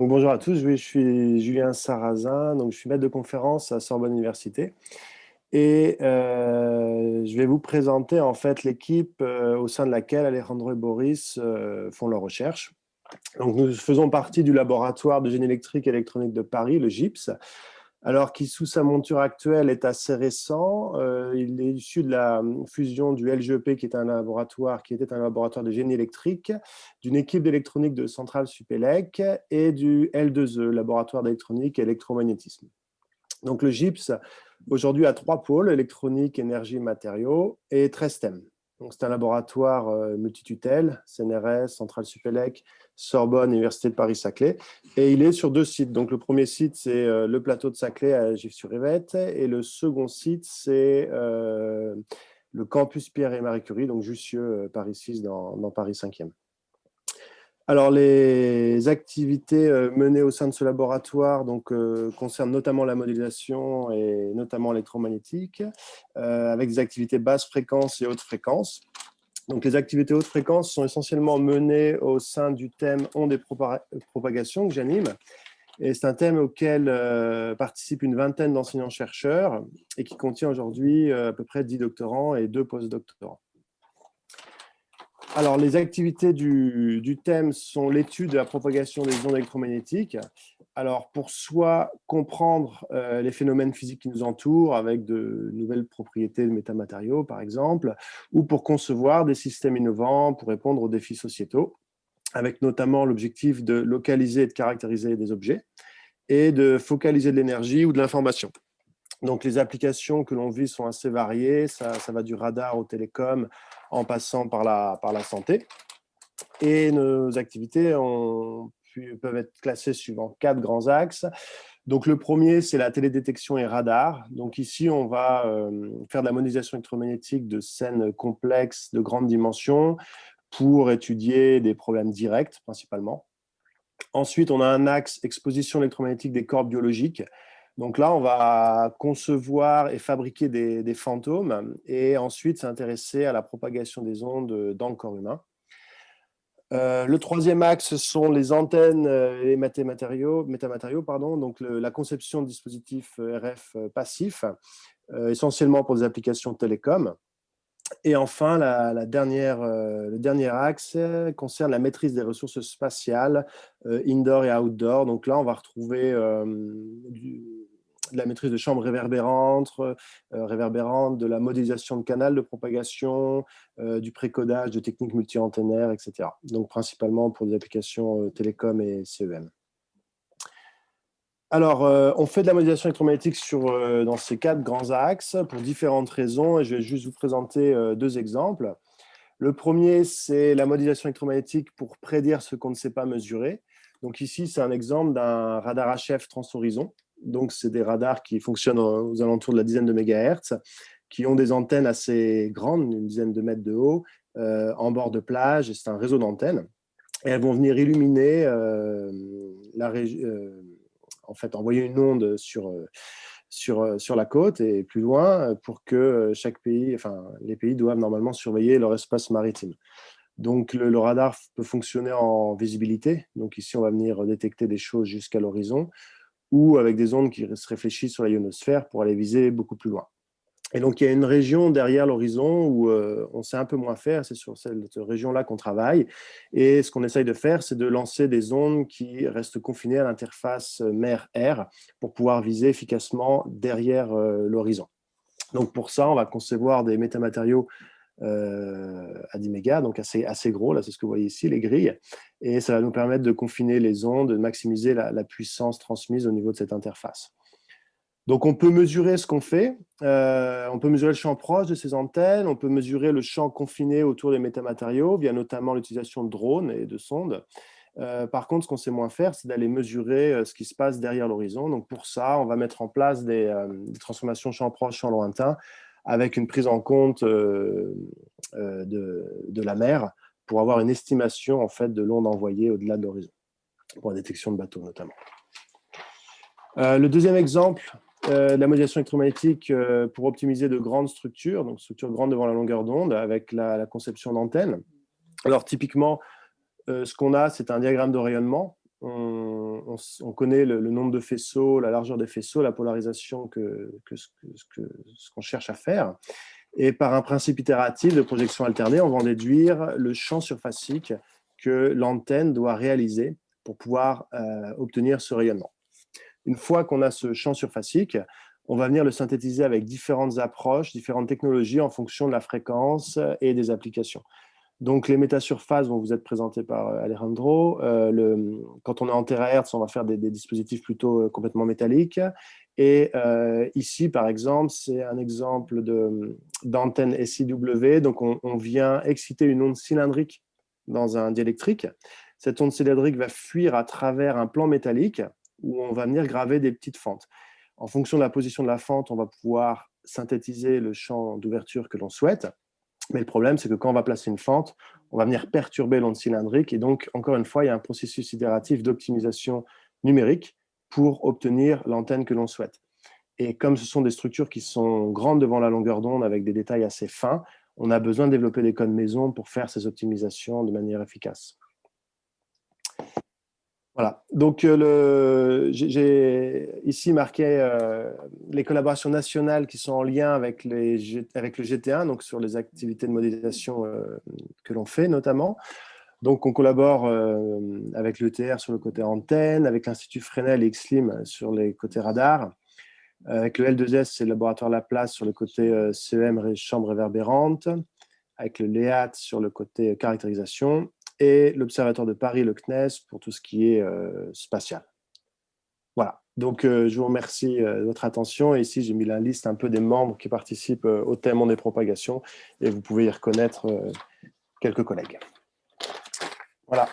Donc, bonjour à tous, je suis Julien Sarrazin, donc je suis maître de conférence à Sorbonne Université et je vais vous présenter en fait l'équipe au sein de laquelle Alejandro et Boris font leurs recherches. Donc, nous faisons partie du laboratoire de génie électrique et électronique de Paris, le GIPS, alors qui sous sa monture actuelle est assez récent. Il est issu de la fusion du LGEP, qui était un laboratoire de génie électrique, d'une équipe d'électronique de Centrale Supélec et du L2E, laboratoire d'électronique et électromagnétisme. Donc le GIPS, aujourd'hui, a 3 pôles: électronique, énergie, matériaux, et 13 thèmes. Donc c'est un laboratoire multitutelle, CNRS, Centrale Supélec, Sorbonne, Université de Paris-Saclay. Et il est sur 2 sites. Donc le premier site, c'est le plateau de Saclay à Gif-sur-Yvette. Et le second site, c'est le campus Pierre et Marie Curie, donc Jussieu, Paris 6, dans Paris 5e. Alors, les activités menées au sein de ce laboratoire concernent notamment la modélisation et notamment l'électromagnétique, avec des activités basse fréquence et haute fréquence. Donc, les activités haute fréquence sont essentiellement menées au sein du thème ondes et propagation que j'anime. Et c'est un thème auquel participent une vingtaine d'enseignants-chercheurs et qui contient aujourd'hui à peu près 10 doctorants et 2 post-doctorants. Alors, les activités du thème sont l'étude de la propagation des ondes électromagnétiques. Alors, pour soit comprendre les phénomènes physiques qui nous entourent avec de nouvelles propriétés de métamatériaux, par exemple, ou pour concevoir des systèmes innovants pour répondre aux défis sociétaux, avec notamment l'objectif de localiser et de caractériser des objets et de focaliser de l'énergie ou de l'information. Donc, les applications que l'on vise sont assez variées. Ça va du radar au télécom en passant par la santé. Et nos activités peuvent être classées suivant 4 grands axes. Donc, le premier, c'est la télédétection et radar. Donc, ici, on va faire de la modélisation électromagnétique de scènes complexes de grande dimension pour étudier des problèmes directs, principalement. Ensuite, on a un axe exposition électromagnétique des corps biologiques. Donc là, on va concevoir et fabriquer des fantômes et ensuite s'intéresser à la propagation des ondes dans le corps humain. Le troisième axe sont les antennes et les métamatériaux, donc la conception de dispositifs RF passifs, essentiellement pour des applications télécom. Et enfin, le dernier axe concerne la maîtrise des ressources spatiales, indoor et outdoor. Donc là, on va retrouver de la maîtrise de chambres réverbérantes, de la modélisation de canaux de propagation, du précodage de techniques multi-antennaires, etc. Donc principalement pour des applications télécom et CEM. Alors, on fait de la modélisation électromagnétique dans ces 4 grands axes pour différentes raisons, et je vais juste vous présenter 2 exemples. Le premier, c'est la modélisation électromagnétique pour prédire ce qu'on ne sait pas mesurer. Donc ici, c'est un exemple d'un radar HF transhorizon. Donc, c'est des radars qui fonctionnent aux alentours de la dizaine de mégahertz, qui ont des antennes assez grandes, une dizaine de mètres de haut, en bord de plage, et c'est un réseau d'antennes. Et elles vont venir illuminer en fait, envoyer une onde sur la côte et plus loin pour que les pays doivent normalement surveiller leur espace maritime. Donc, le radar peut fonctionner en visibilité. Donc, ici, on va venir détecter des choses jusqu'à l'horizon ou avec des ondes qui se réfléchissent sur la ionosphère pour aller viser beaucoup plus loin. Et donc, il y a une région derrière l'horizon où on sait un peu moins faire. C'est sur cette région-là qu'on travaille. Et ce qu'on essaye de faire, c'est de lancer des ondes qui restent confinées à l'interface mer-air pour pouvoir viser efficacement derrière l'horizon. Donc, pour ça, on va concevoir des métamatériaux à 10 mégas, donc assez gros. Là, c'est ce que vous voyez ici, les grilles. Et ça va nous permettre de confiner les ondes, de maximiser la puissance transmise au niveau de cette interface. Donc, on peut mesurer ce qu'on fait. On peut mesurer le champ proche de ces antennes. On peut mesurer le champ confiné autour des métamatériaux via notamment l'utilisation de drones et de sondes. Par contre, ce qu'on sait moins faire, c'est d'aller mesurer ce qui se passe derrière l'horizon. Donc, pour ça, on va mettre en place des transformations champ proche, champ lointain, avec une prise en compte de la mer pour avoir une estimation en fait, de l'onde envoyée au-delà de l'horizon, pour la détection de bateaux notamment. Le deuxième exemple, de la modélisation électromagnétique pour optimiser de grandes structures, donc structures grandes devant la longueur d'onde, avec la conception d'antennes. Alors typiquement, ce qu'on a, c'est un diagramme de rayonnement. on connaît le nombre de faisceaux, la largeur des faisceaux, la polarisation ce qu'on cherche à faire. Et par un principe itératif de projection alternée, on va en déduire le champ surfacique que l'antenne doit réaliser pour pouvoir obtenir ce rayonnement. Une fois qu'on a ce champ surfacique, on va venir le synthétiser avec différentes approches, différentes technologies en fonction de la fréquence et des applications. Donc, les métasurfaces vont vous être présentées par Alejandro. Quand on est en terahertz, on va faire des dispositifs plutôt complètement métalliques. Et ici, par exemple, c'est un exemple d'antenne SIW. Donc, on vient exciter une onde cylindrique dans un diélectrique. Cette onde cylindrique va fuir à travers un plan métallique où on va venir graver des petites fentes. En fonction de la position de la fente, on va pouvoir synthétiser le champ d'ouverture que l'on souhaite. Mais le problème, c'est que quand on va placer une fente, on va venir perturber l'onde cylindrique. Et donc, encore une fois, il y a un processus itératif d'optimisation numérique pour obtenir l'antenne que l'on souhaite. Et comme ce sont des structures qui sont grandes devant la longueur d'onde avec des détails assez fins, on a besoin de développer des codes maison pour faire ces optimisations de manière efficace. Voilà, donc j'ai ici marqué les collaborations nationales qui sont en lien avec le GT1, donc sur les activités de modélisation que l'on fait notamment. Donc on collabore avec l'ETR sur le côté antenne, avec l'Institut Fresnel et XLIM sur les côtés radars, avec le L2S, c'est le laboratoire Laplace sur le côté CEM, chambre réverbérante, avec le LEAT sur le côté caractérisation, et l'Observatoire de Paris, le CNES, pour tout ce qui est spatial. Voilà, donc je vous remercie de votre attention. Et ici, j'ai mis la liste un peu des membres qui participent au thème des propagations, et vous pouvez y reconnaître quelques collègues. Voilà.